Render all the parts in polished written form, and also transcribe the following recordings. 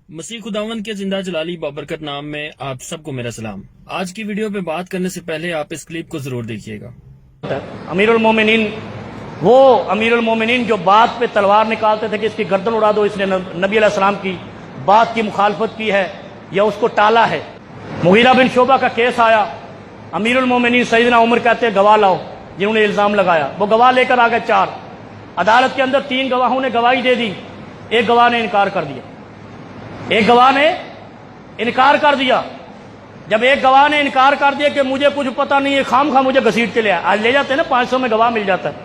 मसीह खुदावंद के जिंदा जलाली बाबरकत नाम में आप सबको मेरा सलाम। आज की वीडियो पे बात करने से पहले आप इस क्लिप को जरूर देखिएगा। अमीरुल मोमिनीन, वो अमीरुल मोमिनीन जो बात पे तलवार निकालते थे कि इसकी गर्दन उड़ा दो, इसने नबी अलैहि सलाम की बात की मुखालफत की है या उसको टाला है। मुगीरा बिन शोबा का केस आया, अमीरुल मोमिनीन सैयदना उमर कहते हैं गवाह लाओ जिन्होंने इल्जाम लगाया। वो गवाह लेकर आ गए 4। अदालत के अंदर 3 गवाहों ने गवाही दे दी, एक गवाह ने इनकार कर दिया। एक गवाह ने इनकार कर दिया। जब एक गवाह ने इनकार कर दिया कि मुझे कुछ पता नहीं है, खाम खा मुझे घसीट के ले आया। आज ले जाते हैं ना 500 में गवाह मिल जाता है,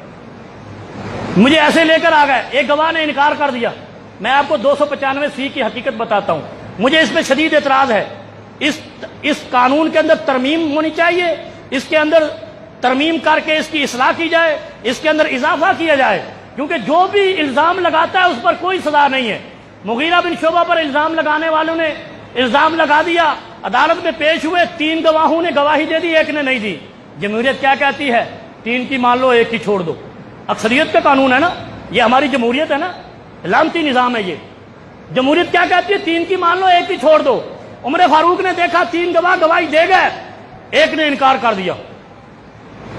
मुझे ऐसे लेकर आ गए। एक गवाह ने इनकार कर दिया। मैं आपको 295C की हकीकत बताता हूं, मुझे इस पर शदीद एतराज है। इस कानून के अंदर तरमीम होनी चाहिए, इसके अंदर तरमीम करके इसकी इस्लाह की जाए, इसके अंदर इजाफा किया जाए, क्योंकि जो भी इल्जाम लगाता है उस पर कोई सजा नहीं है। मुगीरा बिन शोबा पर इल्जाम लगाने वालों ने इल्जाम लगा दिया, अदालत में पेश हुए, 3 गवाहों ने गवाही दे दी, एक ने नहीं दी। जमहूरियत क्या कहती है? 3 की मान लो, 1 की छोड़ दो। अक्सरियत का कानून है ना, ये हमारी जमहूरियत है ना, लामती निजाम है ये। जमहूरियत क्या कहती है? 3 की मान लो, 1 की छोड़ दो। उमर फारूक ने देखा 3 गवाह गवाही दे गए, एक ने इनकार कर दिया।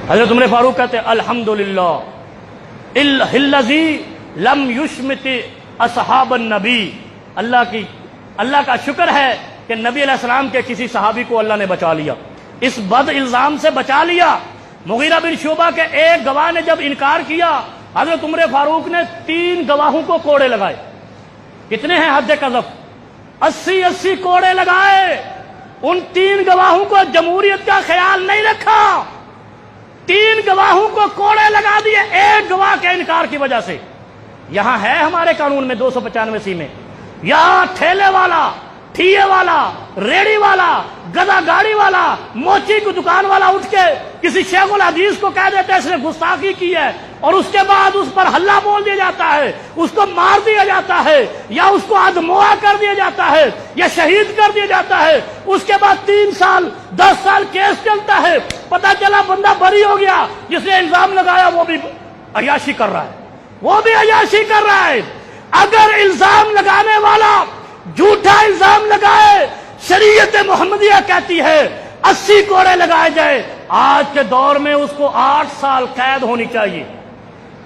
हजरत उमर फारूक कहते अल्हम्दुलिल्लाह इल्लज़ी लम युशमित असहाबन नबी। अल्लाह का शुक्र है कि नबी अलैहिस्सलाम के किसी सहाबी को अल्लाह ने बचा लिया, इस बद इल्जाम से बचा लिया। मुगीरा बिन शोबा के एक गवाह ने जब इनकार किया, हजरत उमर फारूक ने 3 गवाहों को कोड़े लगाए। कितने हैं हद कज़फ? 80 कोड़े लगाए। उन 3 गवाहों को जमहूरियत का ख्याल नहीं रखा, 3 गवाहों को कोड़े लगा दिए एक गवाह के इनकार की वजह से। यहां है हमारे कानून में 295C में, यहां ठेले वाला, ठिये वाला, रेड़ी वाला, गधा गाड़ी वाला, मोची की दुकान वाला उठ के किसी शेखुल हदीस को कह देता है इसने गुस्ताखी की है, और उसके बाद उस पर हल्ला बोल दिया जाता है, उसको मार दिया जाता है, या उसको अधमोआ कर दिया जाता है, या शहीद कर दिया जाता है। उसके बाद 3 साल 10 साल केस चलता है, पता चला बंदा बरी हो गया, जिसने इल्जाम लगाया वो भी अयाशी कर रहा है, वो भी अयाशी कर रहा है। अगर इल्जाम लगाने वाला झूठा इल्जाम लगाए, शरीयत मोहम्मदिया कहती है 80 कोड़े लगाए जाए। आज के दौर में उसको 8 साल कैद होनी चाहिए।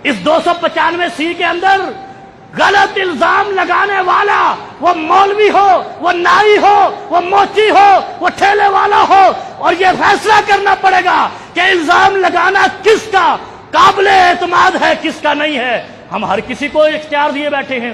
इस 295C के अंदर गलत इल्जाम लगाने वाला, वो मौलवी हो, वो नाई हो, वो मोची हो, वो ठेले वाला हो, और ये फैसला करना पड़ेगा कि इल्जाम लगाना किसका काबिले एतमाद है, किसका नहीं है। हम हर किसी को इख्तियार दिए बैठे हैं।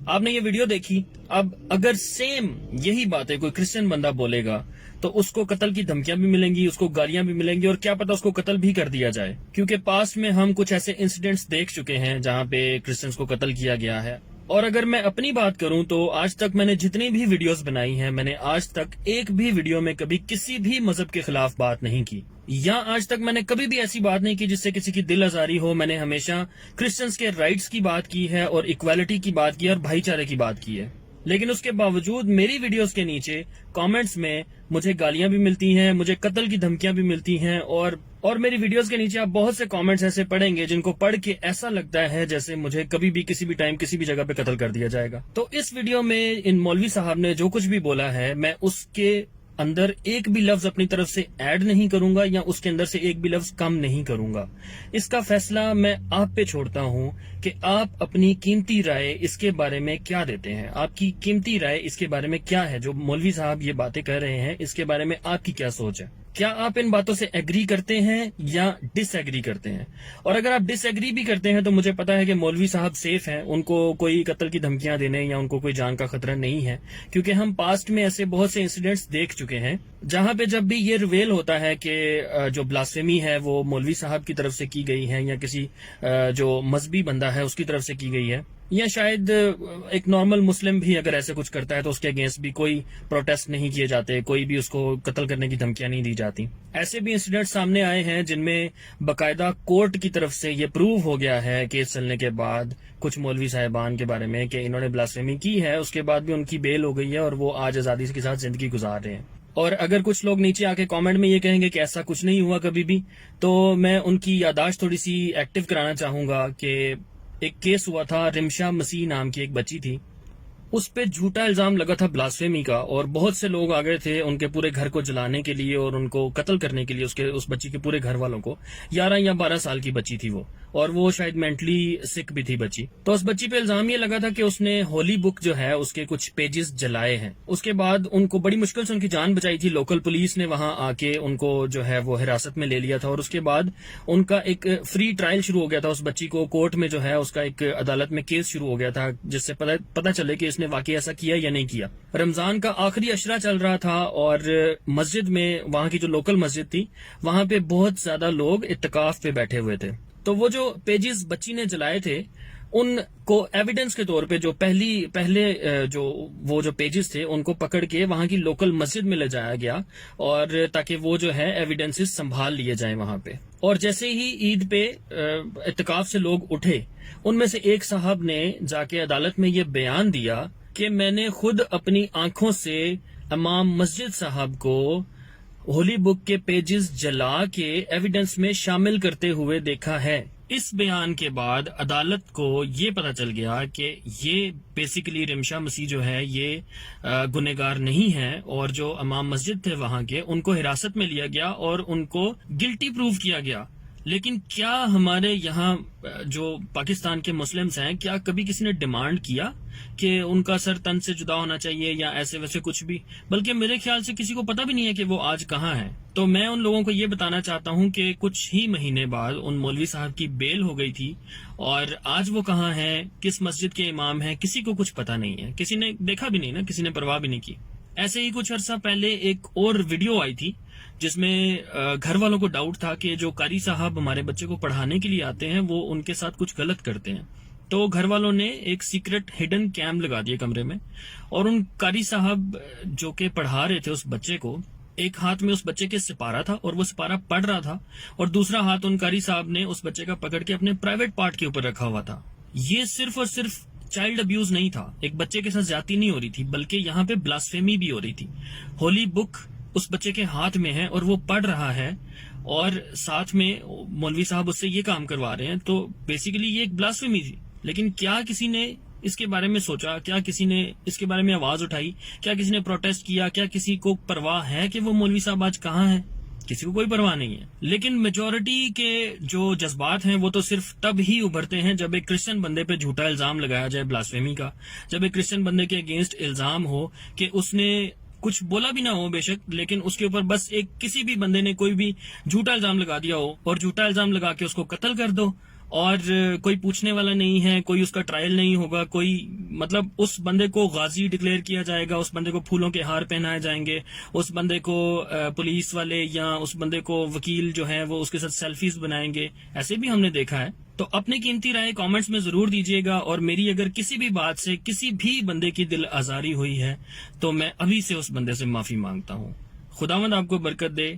आपने ये वीडियो देखी, अब अगर सेम यही बातें कोई क्रिश्चियन बंदा बोलेगा तो उसको कत्ल की धमकियां भी मिलेंगी, उसको गालियां भी मिलेंगी, और क्या पता उसको कत्ल भी कर दिया जाए। क्योंकि पास्ट में हम कुछ ऐसे इंसिडेंट्स देख चुके हैं जहां पे क्रिश्चियंस को कत्ल किया गया है। और अगर मैं अपनी बात करूं तो आज तक मैंने जितनी भी वीडियोस बनाई हैं, मैंने आज तक एक भी वीडियो में कभी किसी भी मजहब के खिलाफ बात नहीं की, या आज तक मैंने कभी भी ऐसी बात नहीं की जिससे किसी की दिल आजारी हो। मैंने हमेशा क्रिश्चियंस के राइट्स की बात की है, और इक्वालिटी की बात की है, और भाईचारे की बात की है। लेकिन उसके बावजूद मेरी वीडियोस के नीचे कमेंट्स में मुझे गालियां भी मिलती हैं, मुझे कत्ल की धमकियां भी मिलती हैं, और मेरी वीडियोस के नीचे आप बहुत से कमेंट्स ऐसे पढ़ेंगे जिनको पढ़ के ऐसा लगता है जैसे मुझे कभी भी किसी भी टाइम किसी भी जगह पे कत्ल कर दिया जाएगा। तो इस वीडियो में इन मौलवी साहब ने जो कुछ भी बोला है, मैं उसके अंदर एक भी लफ्ज अपनी तरफ से ऐड नहीं करूंगा, या उसके अंदर से एक भी लफ्ज कम नहीं करूंगा। इसका फैसला मैं आप पे छोड़ता हूं कि आप अपनी कीमती राय इसके बारे में क्या देते हैं। आपकी कीमती राय इसके बारे में क्या है? जो मौलवी साहब ये बातें कर रहे हैं, इसके बारे में आपकी क्या सोच है? क्या आप इन बातों से एग्री करते हैं या डिसएग्री करते हैं? और अगर आप डिसएग्री भी करते हैं तो मुझे पता है कि मौलवी साहब सेफ हैं, उनको कोई कत्ल की धमकियां देने या उनको कोई जान का खतरा नहीं है, क्योंकि हम पास्ट में ऐसे बहुत से इंसिडेंट्स देख चुके हैं जहां पे जब भी ये रिवेल होता है कि जो ब्लास्फेमी है वो मौलवी साहब की तरफ से की गई है, या किसी जो मजहबी बंदा है उसकी तरफ से की गई है, या शायद एक नॉर्मल मुस्लिम भी अगर ऐसे कुछ करता है तो उसके अगेंस्ट भी कोई प्रोटेस्ट नहीं किए जाते, कोई भी उसको कत्ल करने की धमकियां नहीं दी जाती। ऐसे भी इंसिडेंट सामने आए हैं जिनमें बकायदा कोर्ट की तरफ से ये प्रूव हो गया है केस चलने के बाद कुछ मौलवी साहिबान के बारे में कि इन्होंने ब्लास्फेमी की है, उसके बाद भी उनकी बेल हो गई है और वो आज आजादी के साथ जिंदगी गुजार रहे हैं। और अगर कुछ लोग नीचे आके कमेंट में ये कहेंगे कि ऐसा कुछ नहीं हुआ कभी भी, तो मैं उनकी याददाश्त थोड़ी सी एक्टिव कराना चाहूंगा कि एक केस हुआ था, रिमशा मसीह नाम की एक बच्ची थी, اس پہ جھوٹا الزام لگا تھا بلاسفیمی کا، اور بہت سے لوگ آ گئے تھے ان کے پورے گھر کو جلانے کے لیے اور ان کو قتل کرنے کے لیے، اس بچی کے پورے گھر والوں کو. 11 یا 12 سال کی بچی تھی وہ، اور وہ شاید مینٹلی سک بھی تھی بچی. تو اس بچی پہ الزام یہ لگا تھا کہ اس نے ہولی بک جو ہے اس کے کچھ پیجز جلائے ہیں. اس کے بعد ان کو بڑی مشکل سے ان کی جان بچائی تھی. لوکل پولیس نے وہاں آ کے ان کو جو ہے وہ حراست میں لے لیا تھا، اور اس کے بعد ان کا ایک فری ٹرائل شروع ہو گیا تھا. اس بچی کو کورٹ میں جو ہے اس کا ایک عدالت میں کیس شروع ہو گیا تھا، جس سے پتہ چلے کہ اس نے واقعی ایسا کیا یا نہیں کیا. رمضان کا آخری عشرہ چل رہا تھا، اور مسجد میں، وہاں کی جو لوکل مسجد تھی، وہاں پہ بہت زیادہ لوگ اعتکاف پہ بیٹھے ہوئے تھے. تو وہ جو پیجز بچی نے جلائے تھے ان کو ایویڈنس کے طور پہ جو پہلے وہ جو پیجز تھے ان کو پکڑ کے وہاں کی لوکل مسجد میں لے جایا گیا، اور تاکہ وہ جو ہے ایویڈنسز سنبھال لیے جائیں وہاں پہ. اور جیسے ہی عید پہ اعتکاف سے لوگ اٹھے، ان میں سے ایک صاحب نے جا کے عدالت میں یہ بیان دیا کہ میں نے خود اپنی آنکھوں سے امام مسجد صاحب کو ہولی بک کے پیجز جلا کے ایویڈنس میں شامل کرتے ہوئے دیکھا ہے. اس بیان کے بعد عدالت کو یہ پتہ چل گیا کہ یہ بیسیکلی رمشا مسیح جو ہے یہ گنہگار نہیں ہے، اور جو امام مسجد تھے وہاں کے ان کو حراست میں لیا گیا اور ان کو گلٹی پروف کیا گیا. لیکن کیا ہمارے یہاں جو پاکستان کے مسلمز ہیں، کیا کبھی کسی نے ڈیمانڈ کیا کہ ان کا سر تن سے جدا ہونا چاہیے یا ایسے ویسے کچھ بھی؟ بلکہ میرے خیال سے کسی کو پتہ بھی نہیں ہے کہ وہ آج کہاں ہیں. تو میں ان لوگوں کو یہ بتانا چاہتا ہوں کہ کچھ ہی مہینے بعد ان مولوی صاحب کی بیل ہو گئی تھی، اور آج وہ کہاں ہیں، کس مسجد کے امام ہیں، کسی کو کچھ پتہ نہیں ہے. کسی نے دیکھا بھی نہیں نا، کسی نے پرواہ بھی نہیں کی. ایسے ہی کچھ عرصہ پہلے ایک اور ویڈیو آئی تھی جس میں گھر والوں کو ڈاؤٹ تھا کہ جو قاری صاحب ہمارے بچے کو پڑھانے کے لیے آتے ہیں وہ ان کے ساتھ کچھ غلط کرتے ہیں. تو گھر والوں نے ایک سیکرٹ ہڈن کیم لگا دیا کمرے میں، اور ان قاری صاحب جو کہ پڑھا رہے تھے اس بچے کو، ایک ہاتھ میں اس بچے کے سپارہ تھا اور وہ سپارہ پڑھ رہا تھا، اور دوسرا ہاتھ ان قاری صاحب نے اس بچے کا پکڑ کے اپنے پرائیویٹ پارٹ کے اوپر رکھا ہوا تھا. یہ صرف اور صرف چائلڈ ابیوز نہیں تھا، ایک بچے کے ساتھ زیادتی نہیں ہو رہی تھی، بلکہ یہاں پہ بلاسفیمی بھی ہو رہی تھی. ہولی بک اس بچے کے ہاتھ میں ہے اور وہ پڑھ رہا ہے، اور ساتھ میں مولوی صاحب اس سے یہ کام کروا رہے ہیں. تو بیسیکلی یہ ایک بلاسفیمی تھی. لیکن کیا کسی نے اس کے بارے میں سوچا؟ کیا کسی نے اس کے بارے میں آواز اٹھائی؟ کیا کسی نے پروٹیسٹ کیا؟ کیا کسی کو پرواہ ہے کہ وہ مولوی صاحب آج کہاں ہیں؟ کسی کو کوئی پرواہ نہیں ہے. لیکن میجورٹی کے جو جذبات ہیں وہ تو صرف تب ہی ابھرتے ہیں جب ایک کرسچن بندے پہ جھوٹا الزام لگایا جائے بلاسفیمی کا، جب ایک کرسچن بندے کے اگینسٹ الزام ہو کہ اس نے کچھ بولا بھی نہ ہو بے شک، لیکن اس کے اوپر بس ایک کسی بھی بندے نے کوئی بھی جھوٹا الزام لگا دیا ہو، اور جھوٹا الزام لگا کے اس کو قتل کر دو، اور کوئی پوچھنے والا نہیں ہے، کوئی اس کا ٹرائل نہیں ہوگا، کوئی مطلب اس بندے کو غازی ڈکلیئر کیا جائے گا، اس بندے کو پھولوں کے ہار پہنائے جائیں گے، اس بندے کو پولیس والے یا اس بندے کو وکیل جو ہے وہ اس کے ساتھ سیلفیز بنائیں گے. ایسے بھی ہم نے دیکھا ہے. تو اپنی قیمتی رائے کامنٹس میں ضرور دیجیے گا، اور میری اگر کسی بھی بات سے کسی بھی بندے کی دل آزاری ہوئی ہے تو میں ابھی سے اس بندے سے معافی مانگتا ہوں. خداوند آپ کو برکت دے.